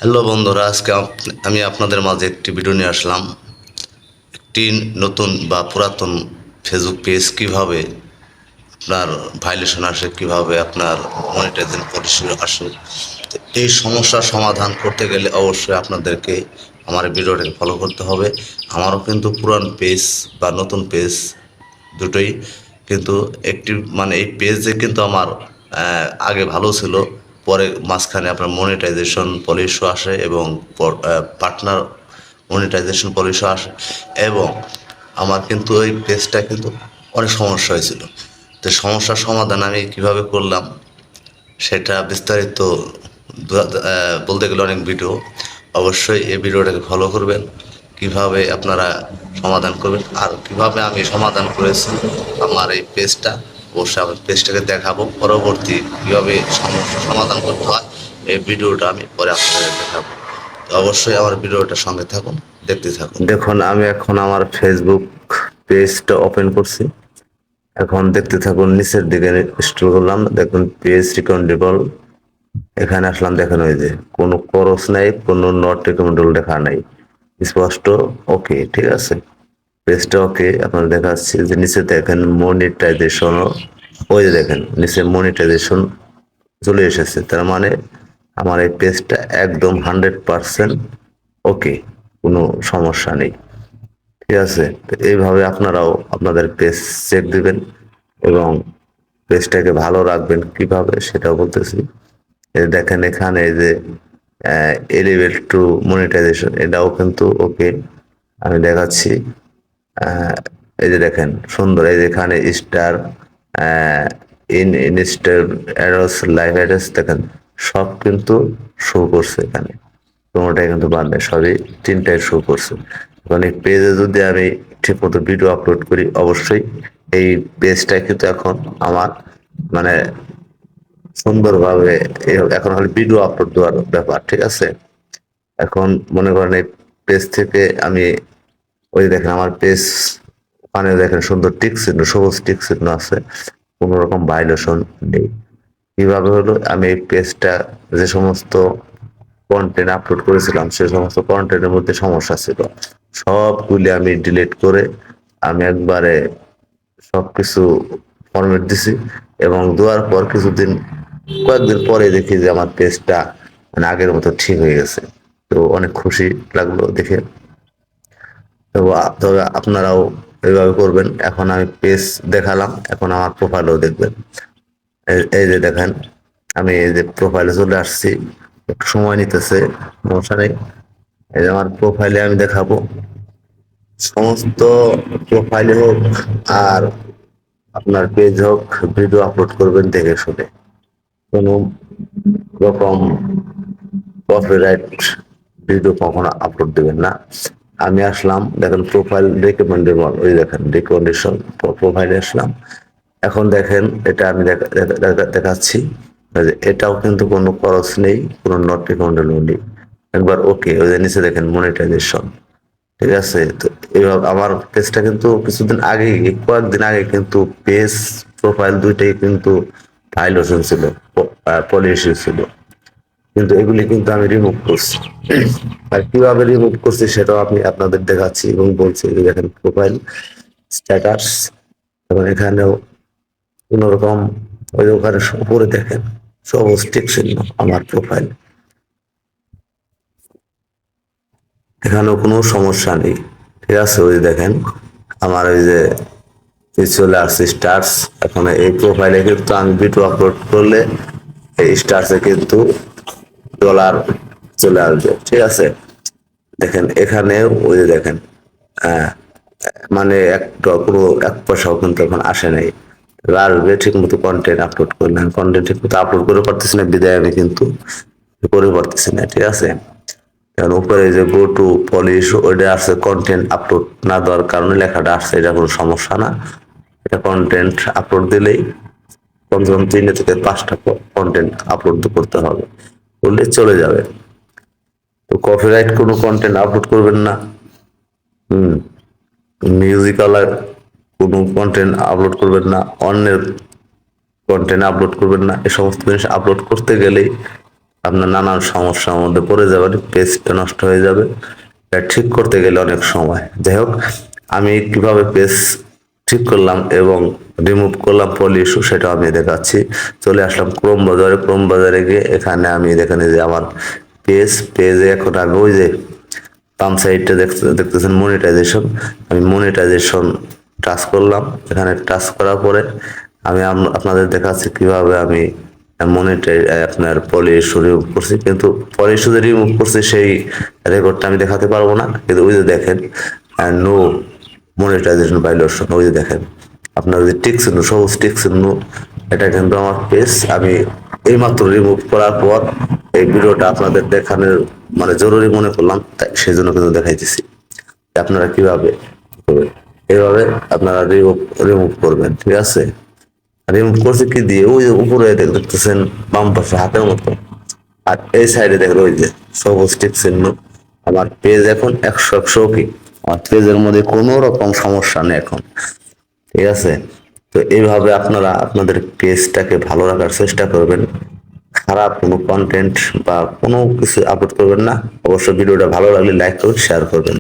Hello বন্ধুরা, আজকে আমি আপনাদের মাঝে একটি ভিডিও নিয়ে আসলাম। একটি নতুন বা পুরাতন ফেসবুক পেজ কিভাবে আপনার ভাইলেশন আসে, কিভাবে আপনার মনিটাইজেশন পলিসি আসে। তো এই সমস্যার সমাধান করতে গেলে অবশ্যই আপনাদেরকে আমার এই ভিডিওটাকে ফলো করতে হবে। আমারও কিন্তু পুরান পেজ বা নতুন পেজ দুটোই কিন্তু একটি মানে এই পেজে কিন্তু আমার আগে ভালো ছিল, পরে মাঝখানে আপনার মনিটাইজেশন পলিসি আসে এবং পার্টনার মনিটাইজেশন পলিসি আসে এবং আমার কিন্তু ওই পেজটা কিন্তু অনেক সমস্যা হয়েছিল। তো সমস্যার সমাধান আমি কিভাবে করলাম সেটা বিস্তারিত বলতে গেলে অনেক ভিডিও। অবশ্যই এই ভিডিওটাকে ফলো করবেন, কিভাবে আপনারা সমাধান করবেন আর কিভাবে আমি সমাধান করেছি আমার এই পেজটা। অবশ্যই আমার পেজটাকে দেখাবো, পরবর্তী কিভাবে সমস্যা সমাধান করতে হয় এই ভিডিওটা আমি পরে আপনাদের দেখাবো। তো অবশ্যই আমার ভিডিওটার সঙ্গে থাকুন, দেখতে থাকুন। দেখুন, আমি এখন আমার ফেসবুক পেজটা ওপেন করছি। এখন দেখতে থাকুন, নিচের দিকে স্ক্রল করলাম, দেখুন পেজ রিকমেন্ডেবল। এখানে আসলাম, দেখেন ওই যে কোনো খরচ নাই, কোনো নট রিকমেন্ডেবল লেখা নাই, স্পষ্ট ওকে। ঠিক আছে, পেজটা ওকে। আপনার দেখাচ্ছি যে নিচে দেখেন মনিটাইজেশন, ওই যে দেখেন নিচে মনিটাইজেশন চলে এসেছে। তার মানে আমার এই পেজটা একদম 100% ওকে, কোনো সমস্যা নেই। ঠিক আছে, তো এইভাবে আপনারাও আপনাদের পেজ চেক দিবেন এবং পেজটাকে ভালো রাখবেন কিভাবে সেটাও বলতেছি। এই দেখেন এখানে এই যে এলিভেট টু মনিটাইজেশন, এটাও কিন্তু ওকে। আমি দেখাচ্ছি, আহ, এই যে দেখেন সুন্দর, এই যে এখানে স্টার ইনস্টার অ্যাডস লাইভ অ্যাডস দেখেন সব কিন্তু শো করছে এখানে, কোনোটাই কিন্তু বাদ নেই, সবই তিনটাই শো করছে। এখন এই পেজে যদি আমি ঠিকমতো ভিডিও আপলোড করি, অবশ্যই এই পেজটা কিন্তু এখন আমার মানে সুন্দরভাবে এখন হলো ভিডিও আপলোড দেওয়ার ব্যাপার। ঠিক আছে, এখন মনে করেন এই পেজ থেকে আমি ওই দেখেন আমার পেজ, ওখানে দেখেন সুন্দর টিক চিহ্ন, সবুজ টিক চিহ্ন আছে, কোনো রকম ভাইলেশন নেই। কিভাবে হলো, আমি এই পেজটা যে সমস্ত কন্টেন্ট আপলোড করেছিলাম সে সমস্ত কন্টেন্টের মধ্যে সমস্যা ছিল, সবগুলি আমি ডিলিট করে আমি একবারে সবকিছু ফরম্যাট দিছি এবং দেওয়ার পর কয়েকদিন পরে দেখি যে আমার পেজটা মানে আগের মতো ঠিক হয়ে গেছে। তো অনেক খুশি লাগলো দেখে। তবে আপনারাও এইভাবে করবেন। এখন আমি পেজ দেখালাম, এখন আমার প্রোফাইলও দেখবেন। এই যে দেখেন, আমি এই যে প্রোফাইলে চলে আসছি, একটু সময় নিতেছে, সমস্যা নেই। এই যে আমার প্রোফাইলে আমি দেখাবো, সমস্ত প্রোফাইলে হোক আর আপনার পেজ হোক, ভিডিও আপলোড করবেন দেখে শুনে, কোনো রকম কপিরাইট ভিডিও কখনো আপলোড দিবেন না। আমি আসলাম, দেখেন প্রোফাইল রিকমেন্ডেবল, ওই দেখেন রিকমেন্ডেশন প্রোফাইলে আসলাম। এখন দেখেন এটা আমি দেখাচ্ছি যে এটাও কিন্তু কোনো খরচ নেই, কোনো নট রিকমেন্ডেবল নেই, একবার ওকে। ওই যে নিচে দেখেন মনিটাইজেশন। ঠিক আছে, তো এবার আমার পেজটা কিন্তু কিছুদিন আগে, কয়েকদিন আগে কিন্তু পেজ প্রোফাইল দুইটাই কিন্তু ভাইলেশন ছিল, পলিসি ছিল, কিন্তু এগুলি কিন্তু আমি রিমুভ করছি। আর কিভাবে রিমুভ করছি সেটাও আমি আপনাদের দেখাচ্ছি এবং বলছি যে দেখেন প্রোফাইল স্ট্যাটাস, এবং এখানেও কোন রকম ওই ওখানে উপরে দেখেন সবুজ টিক চিহ্ন আমার প্রোফাইল, এখানেও কোনো সমস্যা নেই। ঠিক আছে, ওই দেখেন আমার ওই যে চলে আসছে স্টার্স। এখন এই প্রোফাইলে কিন্তু আমি ভিডিও আপলোড করলে এই স্টার্সে কিন্তু ডলার চলে আসবে। ঠিক আছে, দেখেন এখানে ওই যে দেখেন, হ্যাঁ, মানে একটা পুরো এক পয়সাও কিন্তু এখন আসে নাই, আসবে ঠিক মতো কন্টেন্ট আপলোড করলে। কন্টেন্ট ঠিক মতো আপলোড করে পারতেছি না বিদায় আমি কিন্তু করে পারতেছি না। ঠিক আছে, কারণ উপরে যে গো টু পলিশ ওইটা আসছে কন্টেন্ট আপলোড না দেওয়ার কারণে লেখাটা আসছে, এটা কোনো সমস্যা না। এটা কন্টেন্ট আপলোড দিলেই কমসে কম 3 থেকে 5টা কন্টেন্ট আপলোড করতে হবে, করলে চলে যাবে। তো কপিরাইট কোনো কন্টেন্ট আপলোড করবেন না। হুম, মিউজিকাল কোনো কন্টেন্ট আপলোড করবেন না, অন্যের কন্টেন্ট আপলোড করবেন না। এই সমস্ত জিনিস আপলোড করতে গেলেই আপনার নানান সমস্যার মধ্যে পড়ে যাবেন, পেজটা নষ্ট হয়ে যাবে। এটা ঠিক করতে গেলে অনেক সময়। যাই হোক, আমি কিভাবে পেজ ঠিক করলাম এবং রিমুভ করলাম পলি ইস্যু সেটা আমি দেখাচ্ছি। চলে আসলাম ক্রোম বাজারে গিয়ে এখানে আমি দেখেন যে আমার পেজে এখন আমি ওই যে বাম সাইডটা দেখতেছেন মনিটাইজেশন, আমি মনিটাইজেশন টাচ করলাম। এখানে টাচ করার পরে আমি আপনাদের দেখাচ্ছি কিভাবে আমি আপনার পলি ইস্যু রিমুভ করছি, কিন্তু পলি ইস্যু যে রিমুভ করছি সেই রেকর্ডটা আমি দেখাতে পারবো না। কিন্তু ওই যে দেখেন নো মনিটাইজেশন ভাইলেশন, ওই যে দেখেন আপনার যে টিক চিহ্ন, সবুজ টিক চিহ্ন, এটা কিন্তু আমার পেজ আমি এইমাত্র রিমুভ করার পর এই ভিডিওটা আপনাদের দেখানোর মানে জরুরি মনে করলাম, তাই সেই জন্য কিন্তু দেখাইতেছি আপনারা কিভাবে করবেন। এইভাবে আপনারা রিমুভ করবেন, ঠিক আছে। রিমুভ করছে কি দিয়ে, ওই যে উপরে দেখতেছেন বাম পাশে হাতের মতো, আর এই সাইডে দেখেন ওই যে সবুজ টিক চিহ্ন। আমার পেজ এখন 100 কি, আমার পেজের মধ্যে কোনো রকম সমস্যা নেই এখন, ঠিক আছে। তো এইভাবে আপনারা আপনাদের পেজটাকে ভালো রাখার চেষ্টা করবেন। খারাপ কোনো কন্টেন্ট বা কোনো কিছু আপলোড করবেন না। অবশ্য ভিডিওটা ভালো লাগলে লাইক করবেন, শেয়ার করবেন।